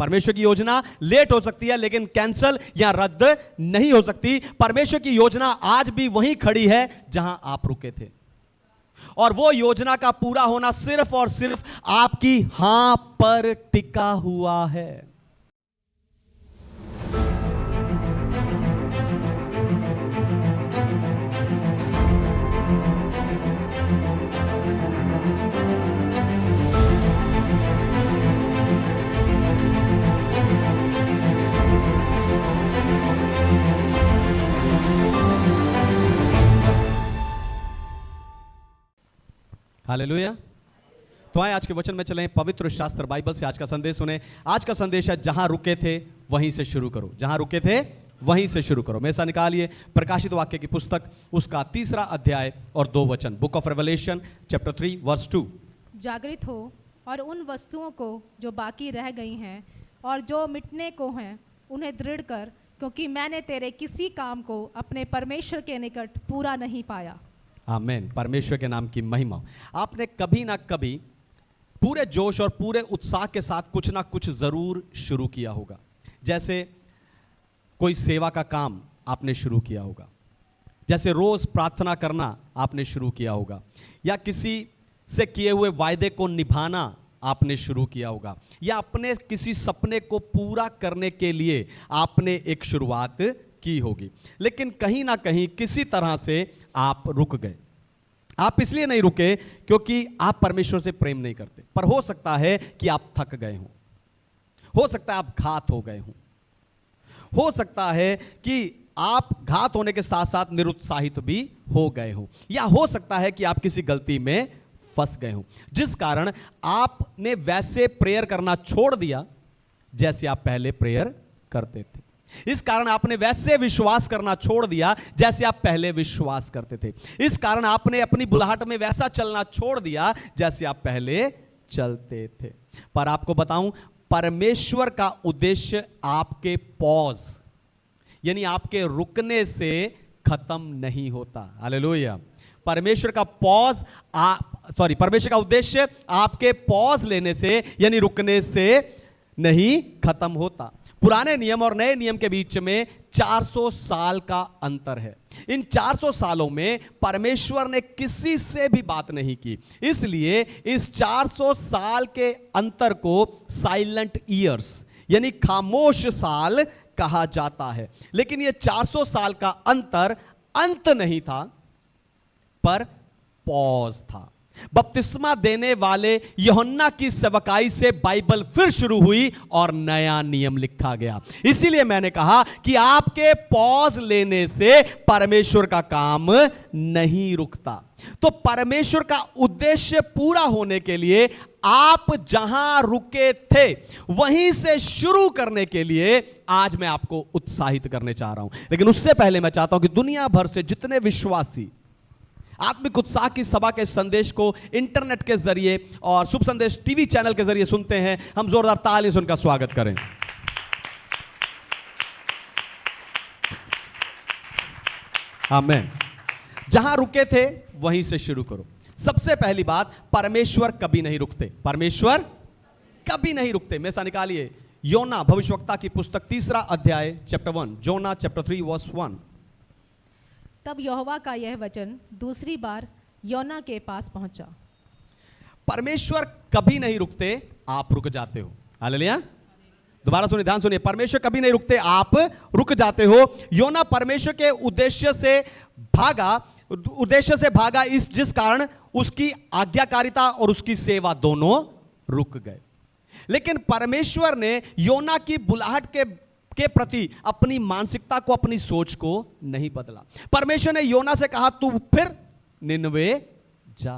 परमेश्वर की योजना लेट हो सकती है लेकिन कैंसल या रद्द नहीं हो सकती। परमेश्वर की योजना आज भी वहीं खड़ी है जहां आप रुके थे, और वो योजना का पूरा होना सिर्फ और सिर्फ आपकी हां पर टिका हुआ है। हालेलुया। तो आए आज के वचन में चलें, पवित्र शास्त्र बाइबल से आज का संदेश सुने। आज का संदेश है जहां रुके थे वहीं से शुरू करो। जहां रुके थे वहीं से शुरू करो। मेरे साथ निकालिए प्रकाशित वाक्य की पुस्तक, उसका 3 अध्याय और 2 वचन। Book of Revelation chapter 3 verse 2। जागृत हो और उन वस्तुओं को जो बाकी रह गई हैं और जो मिटने को हैं उन्हें दृढ़ कर, क्योंकि मैंने तेरे किसी काम को अपने परमेश्वर के निकट पूरा नहीं पाया। आमीन। परमेश्वर के नाम की महिमा। आपने कभी ना कभी पूरे जोश और पूरे उत्साह के साथ कुछ ना कुछ जरूर शुरू किया होगा। जैसे कोई सेवा का काम आपने शुरू किया होगा, जैसे रोज प्रार्थना करना आपने शुरू किया होगा, या किसी से किए हुए वायदे को निभाना आपने शुरू किया होगा, या अपने किसी सपने को पूरा करने के लिए आपने एक शुरुआत की होगी। लेकिन कहीं ना कहीं किसी तरह से आप रुक गए। आप इसलिए नहीं रुके क्योंकि आप परमेश्वर से प्रेम नहीं करते, पर हो सकता है कि आप थक गए हो सकता है आप घात हो गए हो सकता है कि आप घात होने के साथ साथ निरुत्साहित भी हो गए हो, या हो सकता है कि आप किसी गलती में फंस गए हो जिस कारण आपने वैसे प्रेयर करना छोड़ दिया जैसे आप पहले प्रेयर करते थे। इस कारण आपने वैसे विश्वास करना छोड़ दिया जैसे आप पहले विश्वास करते थे। इस कारण आपने अपनी बुलाहट में वैसा चलना छोड़ दिया जैसे आप पहले चलते थे। पर आपको बताऊं, परमेश्वर का उद्देश्य आपके पॉज यानी आपके रुकने से खत्म नहीं होता। हालेलुया। परमेश्वर का परमेश्वर का उद्देश्य आपके पॉज लेने से यानी रुकने से नहीं खत्म होता। पुराने नियम और नए नियम के बीच में 400 साल का अंतर है। इन 400 सालों में परमेश्वर ने किसी से भी बात नहीं की, इसलिए इस 400 साल के अंतर को साइलेंट ईयर्स यानी खामोश साल कहा जाता है। लेकिन यह 400 साल का अंतर अंत नहीं था, पर पॉज था। बपतिस्मा देने वाले यूहन्ना की सेवकाई से बाइबल फिर शुरू हुई और नया नियम लिखा गया। इसीलिए मैंने कहा कि आपके पॉज लेने से परमेश्वर का काम नहीं रुकता। तो परमेश्वर का उद्देश्य पूरा होने के लिए आप जहां रुके थे वहीं से शुरू करने के लिए आज मैं आपको उत्साहित करने चाह रहा हूं। लेकिन उससे पहले मैं चाहता हूं कि दुनिया भर से जितने विश्वासी आत्मिक उत्साह की सभा के संदेश को इंटरनेट के जरिए और शुभ संदेश टीवी चैनल के जरिए सुनते हैं, हम जोरदार ताली से उनका स्वागत करें। आमीन। जहां रुके थे वहीं से शुरू करो। सबसे पहली बात, परमेश्वर कभी नहीं रुकते। परमेश्वर कभी नहीं रुकते। में से निकालिए योना भविष्यवक्ता की पुस्तक 3 अध्याय चैप्टर 1, जोना चैप्टर 3 वर्स 1। तब यहोवा का यह वचन दूसरी बार योना के पास पहुंचा। परमेश्वर कभी नहीं रुकते, आप रुक जाते हो। हालेलुया। दोबारा सुनिए, ध्यान सुनिए। परमेश्वर कभी नहीं रुकते, आप रुक जाते हो। योना परमेश्वर के उद्देश्य से भागा जिस कारण उसकी आज्ञाकारिता और उसकी सेवा दोनों रुक गए। लेकिन परमेश्वर ने योना की बुलाहट के प्रति अपनी मानसिकता को, अपनी सोच को नहीं बदला। परमेश्वर ने योना से कहा तू फिर निनवे जा।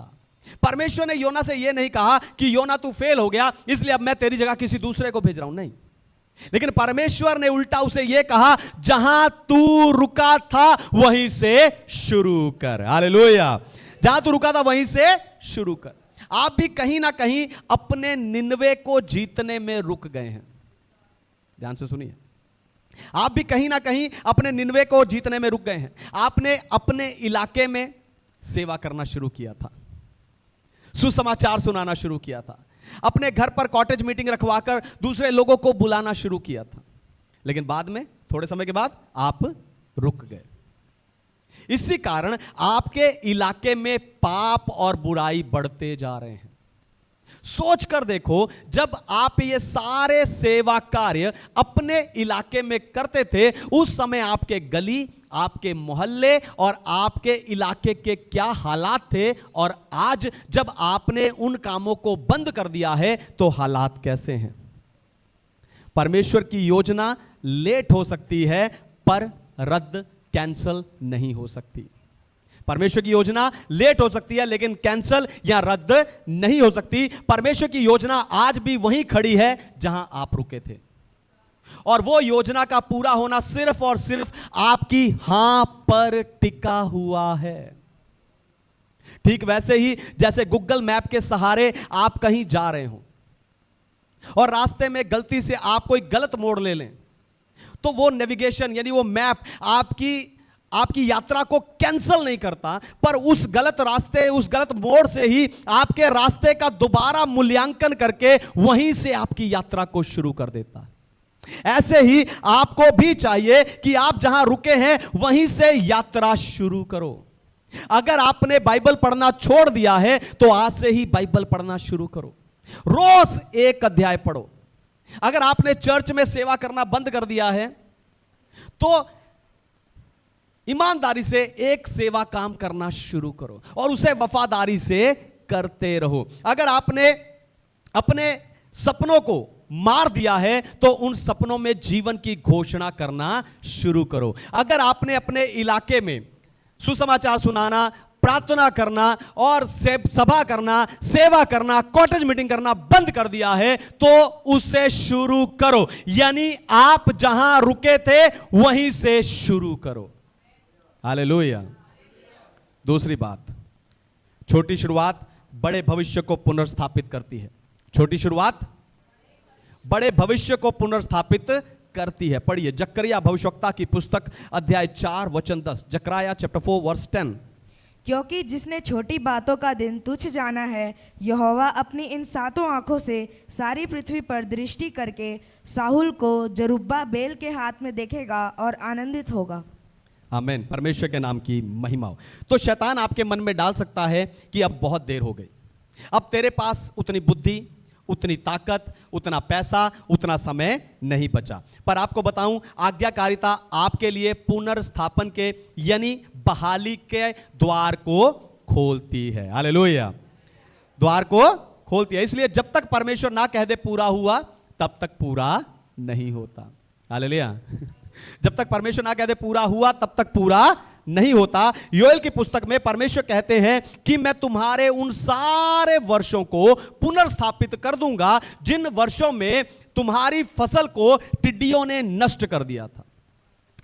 परमेश्वर ने योना से यह नहीं कहा कि योना तू फेल हो गया इसलिए अब मैं तेरी जगह किसी दूसरे को भेज रहा हूं, नहीं। लेकिन परमेश्वर ने उल्टा उसे यह कहा जहां तू रुका था वहीं से शुरू कर। हालेलुया। जहां तू रुका था वहीं से शुरू कर। आप भी कहीं ना कहीं अपने निनवे को जीतने में रुक गए हैं। ध्यान से सुनिए, आप भी कहीं ना कहीं अपने निनवे को जीतने में रुक गए हैं। आपने अपने इलाके में सेवा करना शुरू किया था, सुसमाचार सुनाना शुरू किया था, अपने घर पर कॉटेज मीटिंग रखवाकर दूसरे लोगों को बुलाना शुरू किया था, लेकिन बाद में थोड़े समय के बाद आप रुक गए। इसी कारण आपके इलाके में पाप और बुराई बढ़ते जा रहे हैं। सोच कर देखो, जब आप ये सारे सेवा कार्य अपने इलाके में करते थे, उस समय आपके गली, आपके मोहल्ले और आपके इलाके के क्या हालात थे, और आज जब आपने उन कामों को बंद कर दिया है तो हालात कैसे हैं। परमेश्वर की योजना लेट हो सकती है, पर रद्द, कैंसल नहीं हो सकती। परमेश्वर की योजना लेट हो सकती है, लेकिन कैंसल या रद्द नहीं हो सकती। परमेश्वर की योजना आज भी वहीं खड़ी है जहां आप रुके थे, और वो योजना का पूरा होना सिर्फ और सिर्फ आपकी हां पर टिका हुआ है। ठीक वैसे ही जैसे गूगल मैप के सहारे आप कहीं जा रहे हो और रास्ते में गलती से आप कोई गलत मोड़ ले लें, तो वो नेविगेशन यानी वो मैप आपकी यात्रा को कैंसिल नहीं करता, पर उस गलत रास्ते, उस गलत मोड़ से ही आपके रास्ते का दोबारा मूल्यांकन करके वहीं से आपकी यात्रा को शुरू कर देता है। ऐसे ही आपको भी चाहिए कि आप जहां रुके हैं वहीं से यात्रा शुरू करो। अगर आपने बाइबल पढ़ना छोड़ दिया है तो आज से ही बाइबल पढ़ना शुरू करो, रोज एक अध्याय पढ़ो। अगर आपने चर्च में सेवा करना बंद कर दिया है तो ईमानदारी से एक सेवा काम करना शुरू करो और उसे वफादारी से करते रहो। अगर आपने अपने सपनों को मार दिया है तो उन सपनों में जीवन की घोषणा करना शुरू करो। अगर आपने अपने इलाके में सुसमाचार सुनाना, प्रार्थना करना और सभा करना, सेवा करना, कॉटेज मीटिंग करना बंद कर दिया है तो उसे शुरू करो। यानी आप जहां रुके थे वहीं से शुरू करो। हालेलुया। दूसरी बात, छोटी शुरुआत बड़े भविष्य को पुनर्स्थापित करती है। छोटी शुरुआत बड़े भविष्य को पुनर्स्थापित करती है। पढ़िए जकरिया भविष्यवक्ता की पुस्तक अध्याय 4 वचन 10। जकरिया चैप्टर 4 वर्स 10। क्योंकि जिसने छोटी बातों का दिन तुच्छ जाना है, यहोवा अपनी इन 7 आंखों से सारी पृथ्वी पर दृष्टि करके साहुल को जरुब्बाबेल के हाथ में देखेगा और आनंदित होगा। आमीन। परमेश्वर के नाम की महिमा हो। तो शैतान आपके मन में डाल सकता है कि अब बहुत देर हो गई, अब तेरे पास उतनी बुद्धि, उतनी ताकत, उतना पैसा, उतना समय नहीं बचा। पर आपको बताऊं, आज्ञाकारिता आपके लिए पुनर्स्थापन के यानी बहाली के द्वार को खोलती है। हालेलुया। द्वार को खोलती है। इसलिए जब तक परमेश्वर ना कह दे पूरा हुआ, तब तक पूरा नहीं होता। हालेलुया। जब तक परमेश्वर ना कह दे पूरा हुआ, तब तक पूरा नहीं होता। योएल की पुस्तक में परमेश्वर कहते हैं कि मैं तुम्हारे उन सारे वर्षों को पुनर्स्थापित कर दूंगा जिन वर्षों में तुम्हारी फसल को टिड्डियों ने नष्ट कर दिया था।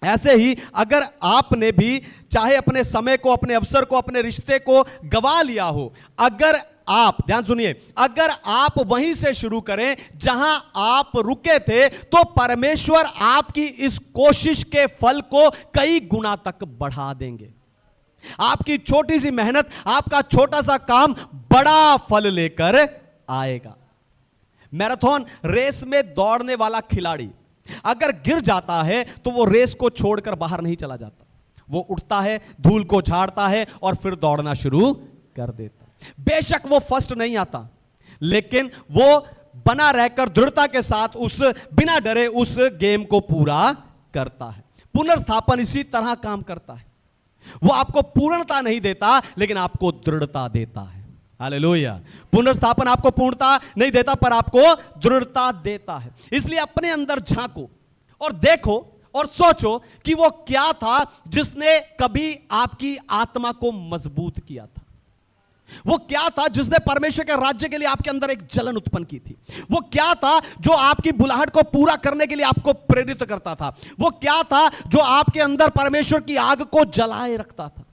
ऐसे ही अगर आपने भी चाहे अपने समय को, अपने अवसर को, अपने रिश्ते को गवा लिया हो, अगर आप, ध्यान सुनिए, अगर आप वहीं से शुरू करें जहां आप रुके थे, तो परमेश्वर आपकी इस कोशिश के फल को कई गुना तक बढ़ा देंगे। आपकी छोटी सी मेहनत, आपका छोटा सा काम बड़ा फल लेकर आएगा। मैराथन रेस में दौड़ने वाला खिलाड़ी अगर गिर जाता है तो वो रेस को छोड़कर बाहर नहीं चला जाता, वो उठता है, धूल को झाड़ता है और फिर दौड़ना शुरू कर देता। बेशक वो फर्स्ट नहीं आता, लेकिन वो बना रहकर दृढ़ता के साथ बिना डरे उस गेम को पूरा करता है। पुनर्स्थापन इसी तरह काम करता है। वो आपको पूर्णता नहीं देता, लेकिन आपको दृढ़ता देता है। हालेलुया। पुनर्स्थापन आपको पूर्णता नहीं देता, पर आपको दृढ़ता देता है। इसलिए अपने अंदर झांको और देखो और सोचो कि वो क्या था जिसने कभी आपकी आत्मा को मजबूत किया था। वो क्या था जिसने परमेश्वर के राज्य के लिए आपके अंदर एक जलन उत्पन्न की थी। वो क्या था जो आपकी बुलाहट को पूरा करने के लिए आपको प्रेरित करता था। वो क्या था जो आपके अंदर परमेश्वर की आग को जलाए रखता था।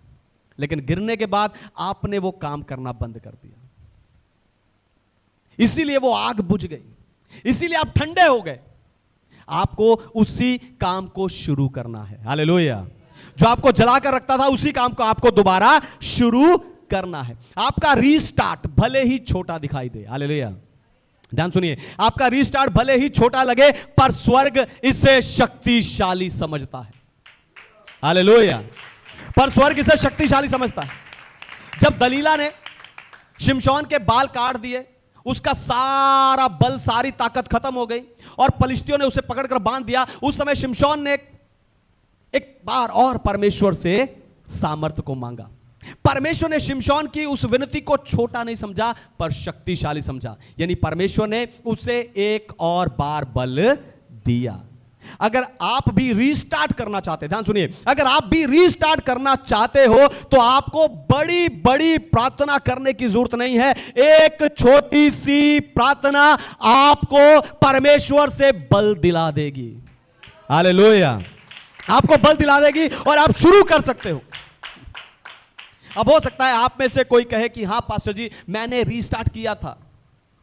लेकिन गिरने के बाद आपने वो काम करना बंद कर दिया, इसीलिए वो आग बुझ गई, इसीलिए आप ठंडे हो गए। आपको उसी काम को शुरू करना है। हालेलुया। जो आपको जलाकर रखता था, उसी काम को आपको दोबारा शुरू करना है। आपका रीस्टार्ट भले ही छोटा दिखाई दे, हालेलुया, ध्यान सुनिए, आपका रीस्टार्ट भले ही छोटा लगे पर स्वर्ग इसे शक्तिशाली समझता है। हालेलुया। पर स्वर्ग इसे शक्तिशाली समझता है। जब दलीला ने शिमशोन के बाल काट दिए, उसका सारा बल, सारी ताकत खत्म हो गई और पलिश्तियों ने उसे पकड़कर बांध दिया। उस समय शिमशोन ने एक बार और परमेश्वर से सामर्थ्य को मांगा। परमेश्वर ने शिमशोन की उस विनती को छोटा नहीं समझा पर शक्तिशाली समझा, यानी परमेश्वर ने उसे एक और बार बल दिया। अगर आप भी रीस्टार्ट करना चाहते, ध्यान सुनिए, अगर आप भी रीस्टार्ट करना चाहते हो तो आपको बड़ी बड़ी प्रार्थना करने की जरूरत नहीं है। एक छोटी सी प्रार्थना आपको परमेश्वर से बल दिला देगी। हालेलुया। आपको बल दिला देगी और आप शुरू कर सकते हो। अब हो सकता है आप में से कोई कहे कि हां पास्टर जी, मैंने रीस्टार्ट किया था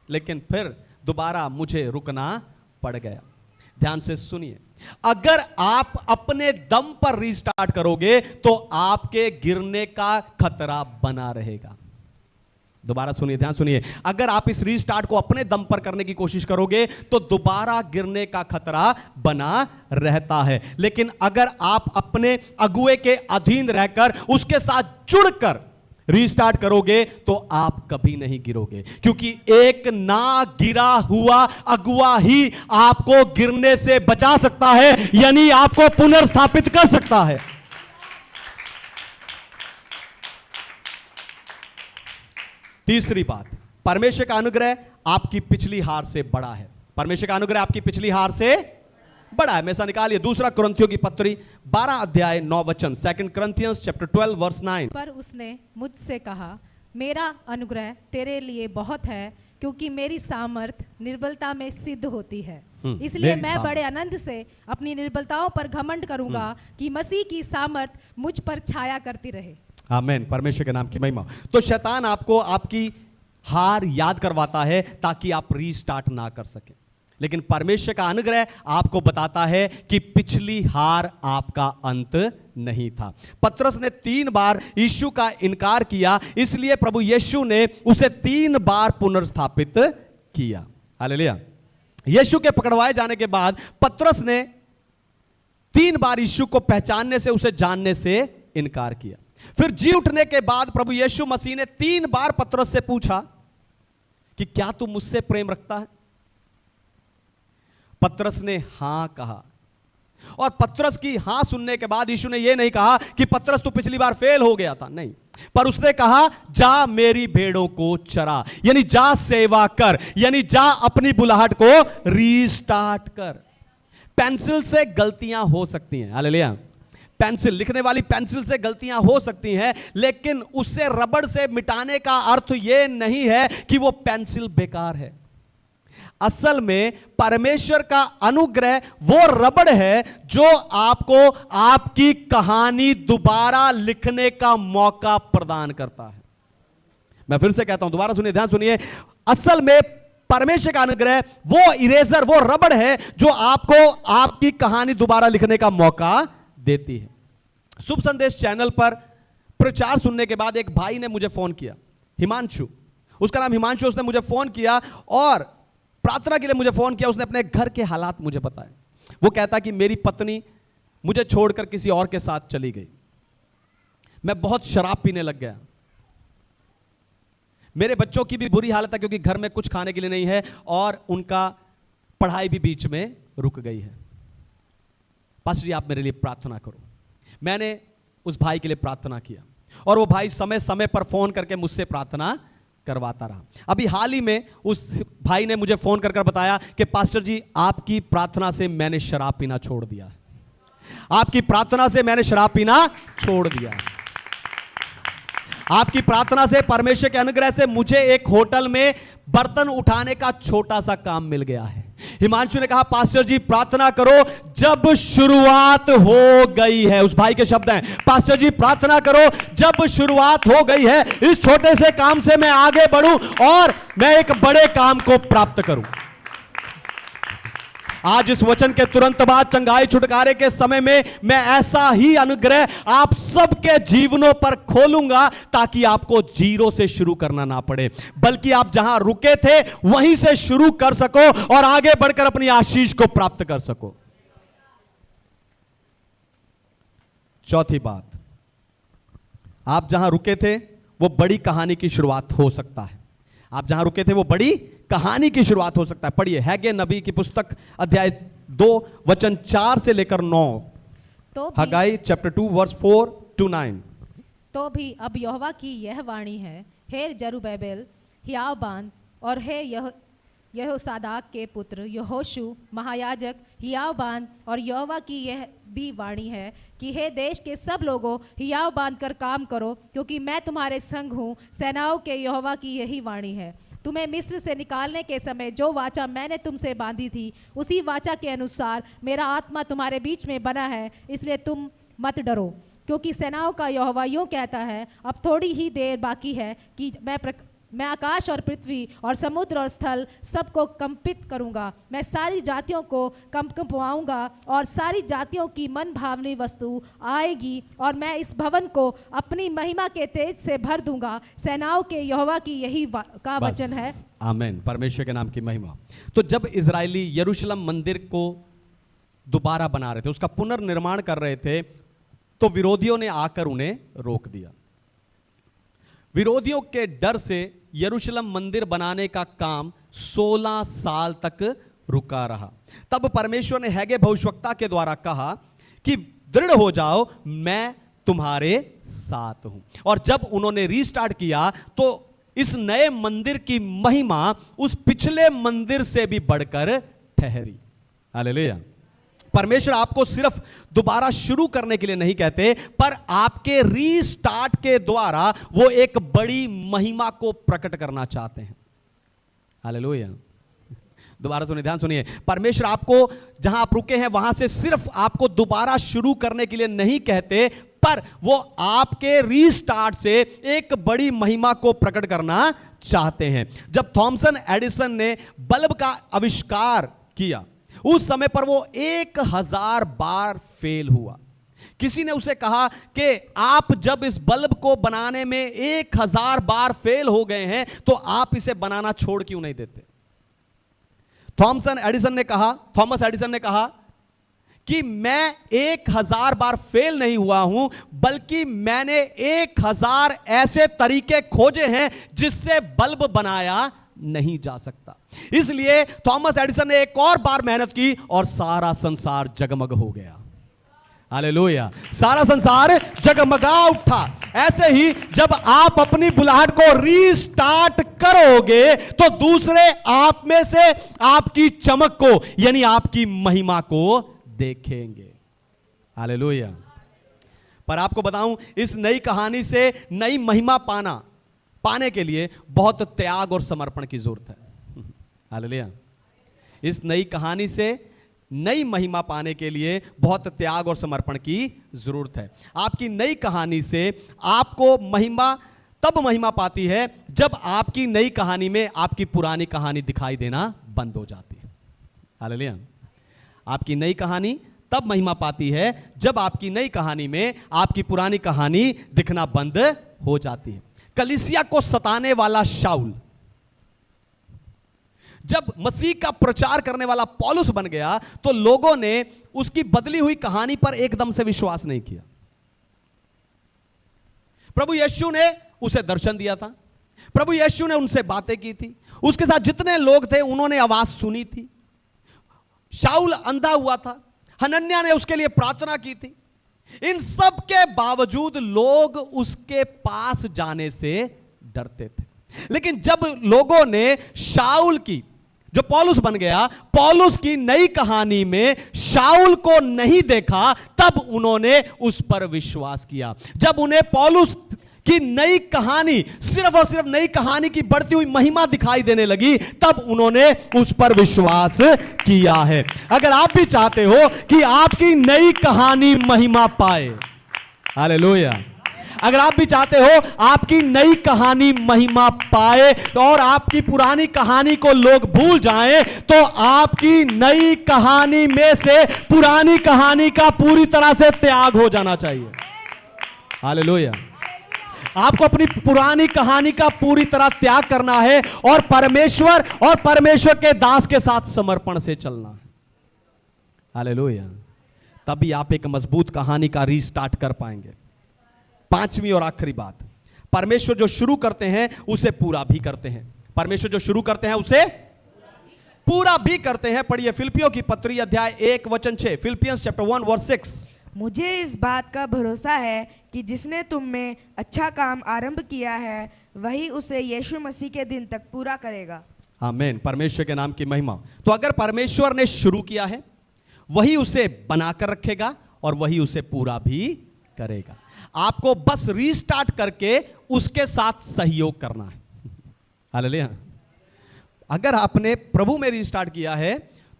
लेकिन फिर दोबारा मुझे रुकना पड़ गया। ध्यान से सुनिए, अगर आप अपने दम पर रीस्टार्ट करोगे तो आपके गिरने का खतरा बना रहेगा। दोबारा सुनिए, ध्यान सुनिए, अगर आप इस रीस्टार्ट को अपने दम पर करने की कोशिश करोगे तो दोबारा गिरने का खतरा बना रहता है। लेकिन अगर आप अपने अगुए के अधीन रहकर उसके साथ जुड़कर रीस्टार्ट करोगे तो आप कभी नहीं गिरोगे, क्योंकि एक ना गिरा हुआ अगुआ ही आपको गिरने से बचा सकता है, यानी आपको पुनर्स्थापित कर सकता है। तीसरी बात, परमेश्वर का अनुग्रह आपकी पिछली हार से बड़ा है। परमेश्वर का अनुग्रह आपकी पिछली हार से बड़ा है। में से निकालिए दूसरा कुरिन्थियों की पत्री 12 अध्याय 9 वचन, 2 Corinthians chapter 12 verse 9। पर उसने मुझसे कहा, मेरा अनुग्रह तेरे लिए बहुत है, क्योंकि मेरी सामर्थ निर्बलता में सिद्ध होती है। इसलिए मैं बड़े आनंद से अपनी निर्बलताओं पर घमंड करूंगा कि मसीह की सामर्थ मुझ पर छाया करती रहे। आमीन। परमेश्वर के नाम की महिमा। तो शैतान आपको आपकी हार याद करवाता है ताकि आप रीस्टार्ट ना कर सके, लेकिन परमेश्वर का अनुग्रह आपको बताता है कि पिछली हार आपका अंत नहीं था। पतरस ने 3 बार यीशु का इनकार किया, इसलिए प्रभु यीशु ने उसे 3 बार पुनर्स्थापित किया। हालेलुया। यीशु के पकड़वाए जाने के बाद पतरस ने 3 बार यीशु को पहचानने से, उसे जानने से इनकार किया। फिर जी उठने के बाद प्रभु यीशु मसीह ने 3 बार पतरस से पूछा कि क्या तू मुझसे प्रेम रखता है? पतरस ने हां कहा, और पतरस की हां सुनने के बाद यीशु ने यह नहीं कहा कि पतरस तू पिछली बार फेल हो गया था, नहीं, पर उसने कहा जा मेरी भेड़ों को चरा, यानी जा सेवा कर, यानी जा अपनी बुलाहट को रीस्टार्ट कर। पेंसिल से गलतियां हो सकती हैं, हालेलुया। पेंसिल, लिखने वाली पेंसिल से गलतियां हो सकती हैं, लेकिन उससे रबड़ से मिटाने का अर्थ यह नहीं है कि वो पेंसिल बेकार है। असल में परमेश्वर का अनुग्रह वो रबड़ है जो आपको आपकी कहानी दोबारा लिखने का मौका प्रदान करता है। मैं फिर से कहता हूं, दोबारा सुनिए, ध्यान सुनिए। असल में परमेश्वर का अनुग्रह वो इरेजर, वो रबड़ है जो आपको आपकी कहानी दोबारा लिखने का मौका देती है। शुभ संदेश चैनल पर प्रचार सुनने के बाद एक भाई ने मुझे फोन किया, हिमांशु, उसका नाम हिमांशु। उसने मुझे फोन किया और प्रार्थना के लिए मुझे फोन किया। उसने अपने घर के हालात मुझे बताए। वो कहता कि मेरी पत्नी मुझे छोड़कर किसी और के साथ चली गई, मैं बहुत शराब पीने लग गया, मेरे बच्चों की भी बुरी हालत है क्योंकि घर में कुछ खाने के लिए नहीं है और उनका पढ़ाई भी बीच में रुक गई है। पास्टर जी आप मेरे लिए प्रार्थना करो। मैंने उस भाई के लिए प्रार्थना किया और वो भाई समय समय पर फोन करके मुझसे प्रार्थना करवाता रहा। अभी हाल ही में उस भाई ने मुझे फोन कर बताया कि पास्टर जी आपकी प्रार्थना से मैंने शराब पीना छोड़ दिया, आपकी प्रार्थना से मैंने शराब पीना छोड़ दिया, आपकी प्रार्थना से, परमेश्वर के अनुग्रह से मुझे एक होटल में बर्तन उठाने का छोटा सा काम मिल गया है। हिमांशु ने कहा पास्टर जी प्रार्थना करो, जब शुरुआत हो गई है, उस भाई के शब्द हैं, पास्टर जी प्रार्थना करो, जब शुरुआत हो गई है, इस छोटे से काम से मैं आगे बढ़ूं और मैं एक बड़े काम को प्राप्त करूं। आज इस वचन के तुरंत बाद चंगाई छुटकारे के समय में मैं ऐसा ही अनुग्रह आप सबके जीवनों पर खोलूंगा, ताकि आपको जीरो से शुरू करना ना पड़े, बल्कि आप जहां रुके थे वहीं से शुरू कर सको और आगे बढ़कर अपनी आशीष को प्राप्त कर सको। चौथी बात, आप जहां रुके थे वो बड़ी कहानी की शुरुआत हो सकता है। आप जहां रुके थे वो बड़ी कहानी की शुरुआत हो सकता है। पढ़िए हैगे नबी की पुस्तक अध्याय 2 वचन 4 से लेकर 9। तो हगाई चैप्टर 2 वर्स 4 to 9। तो भी अब यहोवा की यह वाणी है, हे जरुब्बाबेल हियाबान और हे यहोसादाक के पुत्र यहोशू महायाजक हियाबान, और यहोवा की यह भी वाणी है कि हे देश के सब लोगों हियाव बांध कर काम करो, क्योंकि मैं तुम्हारे संग हूँ। सेनाओं के यहोवा की यही वाणी है, तुम्हें मिस्र से निकालने के समय जो वाचा मैंने तुमसे बांधी थी, उसी वाचा के अनुसार मेरा आत्मा तुम्हारे बीच में बना है, इसलिए तुम मत डरो। क्योंकि सेनाओं का यहोवा यूँ कहता है, अब थोड़ी ही देर बाकी है कि मैं आकाश और पृथ्वी और समुद्र और स्थल सबको कंपित करूंगा। मैं सारी जातियों को कंपवाऊंगा और सारी जातियों की मन भावनी वस्तु आएगी, और मैं इस भवन को अपनी महिमा के तेज से भर दूंगा। सेनाओं के यहोवा की यही का वचन है। आमीन। परमेश्वर के नाम की महिमा। तो जब इजरायली यरूशलेम मंदिर को दोबारा बना रहे थे, उसका पुनर्निर्माण कर रहे थे, तो विरोधियों ने आकर उन्हें रोक दिया। विरोधियों के डर से यरूशलेम मंदिर बनाने का काम 16 साल तक रुका रहा। तब परमेश्वर ने हैगे भविष्यवक्ता के द्वारा कहा कि दृढ़ हो जाओ, मैं तुम्हारे साथ हूं। और जब उन्होंने रीस्टार्ट किया तो इस नए मंदिर की महिमा उस पिछले मंदिर से भी बढ़कर ठहरी। हालेलुया। परमेश्वर आपको सिर्फ दोबारा शुरू करने के लिए नहीं कहते, पर आपके रीस्टार्ट के द्वारा वो एक बड़ी महिमा को प्रकट करना चाहते हैं। हालेलुया। दोबारा सुनिए, ध्यान सुनिए। परमेश्वर आपको जहां आप रुके हैं वहां से सिर्फ आपको दोबारा शुरू करने के लिए नहीं कहते, पर वो आपके रीस्टार्ट से एक बड़ी महिमा को प्रकट करना चाहते हैं। जब थॉमसन एडिसन ने बल्ब का आविष्कार किया, उस समय पर वो 1000 बार फेल हुआ। किसी ने उसे कहा कि आप जब इस बल्ब को बनाने में 1000 बार फेल हो गए हैं, तो आप इसे बनाना छोड़ क्यों नहीं देते? थॉमस एडिसन ने कहा कि मैं 1000 बार फेल नहीं हुआ हूं, बल्कि मैंने 1000 ऐसे तरीके खोजे हैं जिससे बल्ब बनाया नहीं जा सकता। इसलिए थॉमस एडिसन ने एक और बार मेहनत की और सारा संसार जगमग हो गया। हालेलुया। सारा संसार जगमगा उठा। ऐसे ही जब आप अपनी बुलाहट को रीस्टार्ट करोगे तो दूसरे आप में से आपकी चमक को, यानी आपकी महिमा को देखेंगे। हालेलुया। पर आपको बताऊं, इस नई कहानी से नई महिमा पाने के लिए बहुत त्याग और समर्पण की जरूरत है। हालेलुया। इस नई कहानी से नई महिमा पाने के लिए बहुत त्याग और समर्पण की जरूरत है। आपकी नई कहानी से आपको तब महिमा पाती है जब आपकी नई कहानी में आपकी पुरानी कहानी दिखाई देना बंद हो जाती है। हालेलुया। आपकी नई कहानी तब महिमा पाती है जब आपकी नई कहानी में आपकी पुरानी कहानी दिखना बंद हो जाती है। कलीसिया को सताने वाला शाऊल जब मसीह का प्रचार करने वाला पौलुस बन गया, तो लोगों ने उसकी बदली हुई कहानी पर एकदम से विश्वास नहीं किया। प्रभु यीशु ने उसे दर्शन दिया था, प्रभु यीशु ने उनसे बातें की थी, उसके साथ जितने लोग थे उन्होंने आवाज सुनी थी। शाऊल अंधा हुआ था, हनन्याह ने उसके लिए प्रार्थना की थी। इन सब के बावजूद लोग उसके पास जाने से डरते थे। लेकिन जब लोगों ने शाऊल की, जो पौलुस बन गया, पौलुस की नई कहानी में शाऊल को नहीं देखा, तब उन्होंने उस पर विश्वास किया। जब उन्हें पौलुस की नई कहानी, सिर्फ और सिर्फ नई कहानी की बढ़ती हुई महिमा दिखाई देने लगी, तब उन्होंने उस पर विश्वास किया है। अगर आप भी चाहते हो कि आपकी नई कहानी महिमा पाए, हालेलुया, अगर आप भी चाहते हो आपकी नई कहानी महिमा पाए और आपकी पुरानी कहानी को लोग भूल जाएं, तो आपकी नई कहानी में से पुरानी कहानी का पूरी तरह से त्याग हो जाना चाहिए। हालेलुया। आपको अपनी पुरानी कहानी का पूरी तरह त्याग करना है और परमेश्वर के दास के साथ समर्पण से चलना है। हालेलुया। तभी आप एक मजबूत कहानी का रीस्टार्ट कर पाएंगे। पांचवी और आखिरी बात, परमेश्वर जो शुरू करते हैं उसे पूरा भी करते हैं। परमेश्वर जो शुरू करते हैं उसे पूरा भी करते हैं। पढ़िए फिलिपियों की पत्री अध्याय 1:6, फिलिपियंस चैप्टर 1 वर्स 6। मुझे इस बात का भरोसा है कि जिसने तुम में अच्छा काम आरंभ किया है वही उसे यीशु मसीह के दिन तक पूरा करेगा। आमीन। परमेश्वर के नाम की महिमा। तो अगर परमेश्वर ने शुरू किया है वही उसे बनाकर रखेगा और वही उसे पूरा भी करेगा। आपको बस रीस्टार्ट करके उसके साथ सहयोग करना है। हालेलुया। अगर आपने प्रभु में रीस्टार्ट किया है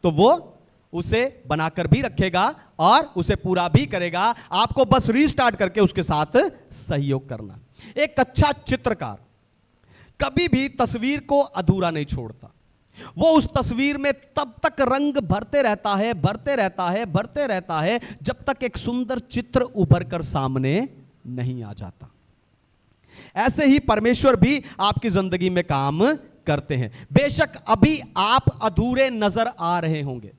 तो वो उसे बनाकर भी रखेगा और उसे पूरा भी करेगा। आपको बस रीस्टार्ट करके उसके साथ सहयोग करना। एक अच्छा चित्रकार कभी भी तस्वीर को अधूरा नहीं छोड़ता। वो उस तस्वीर में तब तक रंग भरते रहता है जब तक एक सुंदर चित्र उभर कर सामने नहीं आ जाता। ऐसे ही परमेश्वर भी आपकी जिंदगी में काम करते हैं। बेशक अभी आप अधूरे नजर आ रहे होंगे,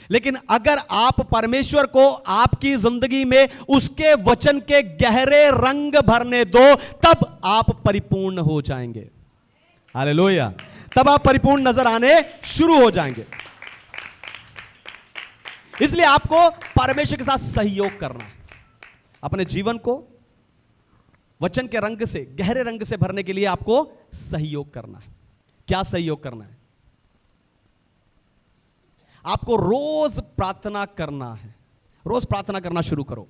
लेकिन अगर आप परमेश्वर को आपकी जिंदगी में उसके वचन के गहरे रंग भरने दो, तब आप परिपूर्ण हो जाएंगे। हालेलुया। तब आप परिपूर्ण नजर आने शुरू हो जाएंगे। इसलिए आपको परमेश्वर के साथ सहयोग करना है। अपने जीवन को वचन के रंग से, गहरे रंग से भरने के लिए आपको सहयोग करना है। क्या सहयोग करना है? आपको रोज प्रार्थना करना है। रोज प्रार्थना करना शुरू करो।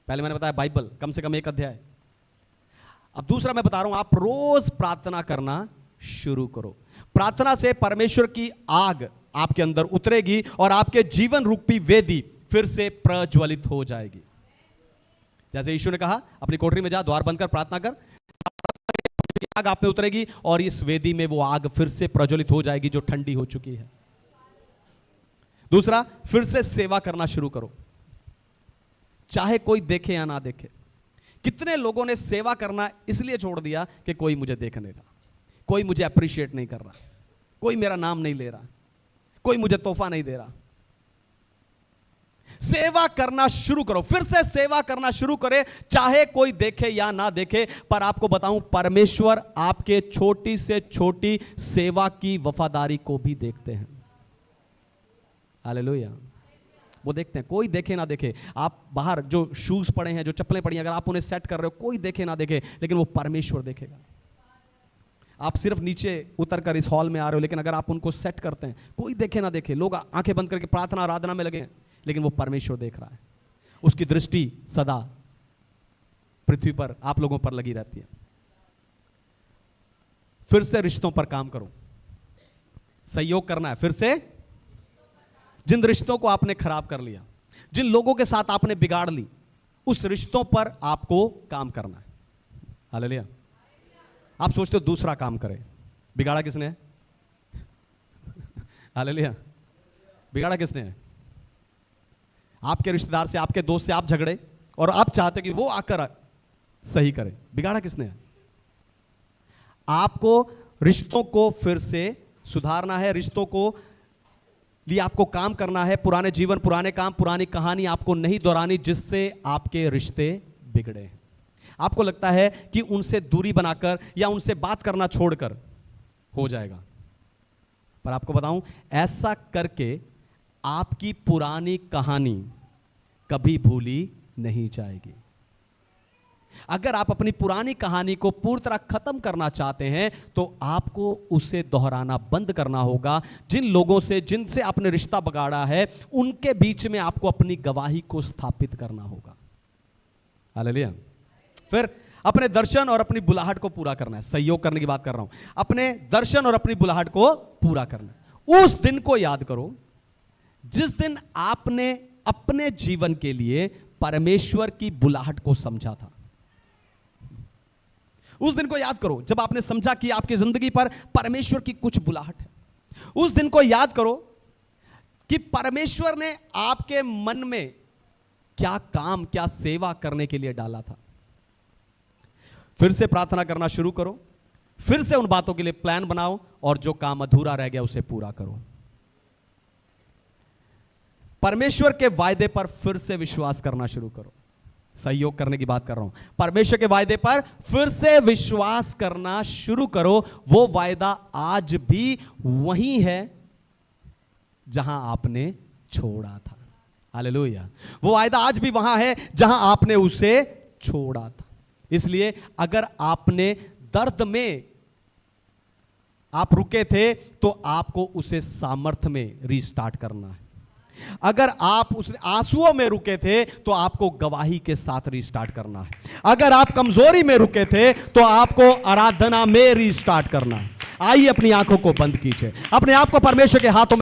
पहले मैंने बताया बाइबल कम से कम 1 अध्याय। अब दूसरा मैं बता रहा हूं, आप रोज प्रार्थना करना शुरू करो। प्रार्थना से परमेश्वर की आग आपके अंदर उतरेगी और आपके जीवन रूपी वेदी फिर से प्रज्वलित हो जाएगी। जैसे यीशु ने कहा, अपनी कोठरी में जा, द्वार बंद कर, प्रार्थना कर, आग आप में उतरेगी और इस वेदी में वो आग फिर से प्रज्वलित हो जाएगी जो ठंडी हो चुकी है। दूसरा, फिर से सेवा करना शुरू करो, चाहे कोई देखे या ना देखे। कितने लोगों ने सेवा करना इसलिए छोड़ दिया कि कोई मुझे देख नहीं रहा, कोई मुझे अप्रिशिएट नहीं कर रहा, कोई मेरा नाम नहीं ले रहा, कोई मुझे तोहफा नहीं दे रहा। सेवा करना शुरू करो, फिर से सेवा करना शुरू करे, चाहे कोई देखे या ना देखे। पर आपको बताऊं, परमेश्वर आपके छोटी से छोटी सेवा की वफादारी को भी देखते हैं। हालेलुया। वो देखते हैं, कोई देखे ना देखे। आप बाहर जो शूज पड़े हैं, जो चप्पलें पड़ी हैं, अगर आप उन्हें सेट कर रहे हो, कोई देखे ना देखे, लेकिन वो परमेश्वर देखेगा। आप सिर्फ नीचे उतर कर इस हॉल में आ रहे हो, लेकिन अगर आप उनको सेट करते हैं, कोई देखे ना देखे, लोग आंखें बंद करके प्रार्थना आराधना में लगे हैं, लेकिन वो परमेश्वर देख रहा है। उसकी दृष्टि सदा पृथ्वी पर आप लोगों पर लगी रहती है। फिर से रिश्तों पर काम करो, सहयोग करना है। फिर से जिन रिश्तों को आपने खराब कर लिया, जिन लोगों के साथ आपने बिगाड़ ली, उस रिश्तों पर आपको काम करना है। हालेलुया। आप सोचते हो दूसरा काम करे, बिगाड़ा किसने है? हालेलुया। बिगाड़ा किसने है? आपके रिश्तेदार से, आपके दोस्त से आप झगड़े और आप चाहते कि वो आकर सही करे। बिगाड़ा किसने है? आपको रिश्तों को फिर से सुधारना है, रिश्तों को लिए आपको काम करना है। पुराने जीवन, पुराने काम, पुरानी कहानी आपको नहीं दोहरानी जिससे आपके रिश्ते बिगड़े हैं। आपको लगता है कि उनसे दूरी बनाकर या उनसे बात करना छोड़कर हो जाएगा, पर आपको बताऊं, ऐसा करके आपकी पुरानी कहानी कभी भूली नहीं जाएगी। अगर आप अपनी पुरानी कहानी को पूरी तरह खत्म करना चाहते हैं तो आपको उसे दोहराना बंद करना होगा। जिन लोगों से, जिनसे आपने रिश्ता बिगाड़ा है, उनके बीच में आपको अपनी गवाही को स्थापित करना होगा। हालेलुया। फिर अपने दर्शन और अपनी बुलाहट को पूरा करना है। सहयोग करने की बात कर रहा हूं। अपने दर्शन और अपनी बुलाहट को पूरा करना। उस दिन को याद करो जिस दिन आपने अपने जीवन के लिए परमेश्वर की बुलाहट को समझा था। उस दिन को याद करो जब आपने समझा कि आपकी जिंदगी पर परमेश्वर की कुछ बुलाहट है। उस दिन को याद करो कि परमेश्वर ने आपके मन में क्या काम, क्या सेवा करने के लिए डाला था। फिर से प्रार्थना करना शुरू करो, फिर से उन बातों के लिए प्लान बनाओ और जो काम अधूरा रह गया उसे पूरा करो। परमेश्वर के वायदे पर फिर से विश्वास करना शुरू करो। सहयोग करने की बात कर रहा हूं। परमेश्वर के वायदे पर फिर से विश्वास करना शुरू करो। वो वायदा आज भी वही है जहां आपने छोड़ा था। हालेलुया। वो वायदा आज भी वहां है जहां आपने उसे छोड़ा था। इसलिए अगर आपने दर्द में आप रुके थे तो आपको उसे सामर्थ्य में रीस्टार्ट करना है। अगर आप उस आंसुओं में रुके थे तो आपको गवाही के साथ रीस्टार्ट करना है। अगर आप कमजोरी में रुके थे तो आपको आराधना में रीस्टार्ट करना है। आइए अपनी आंखों को बंद कीजिए, अपने आप को परमेश्वर के हाथों में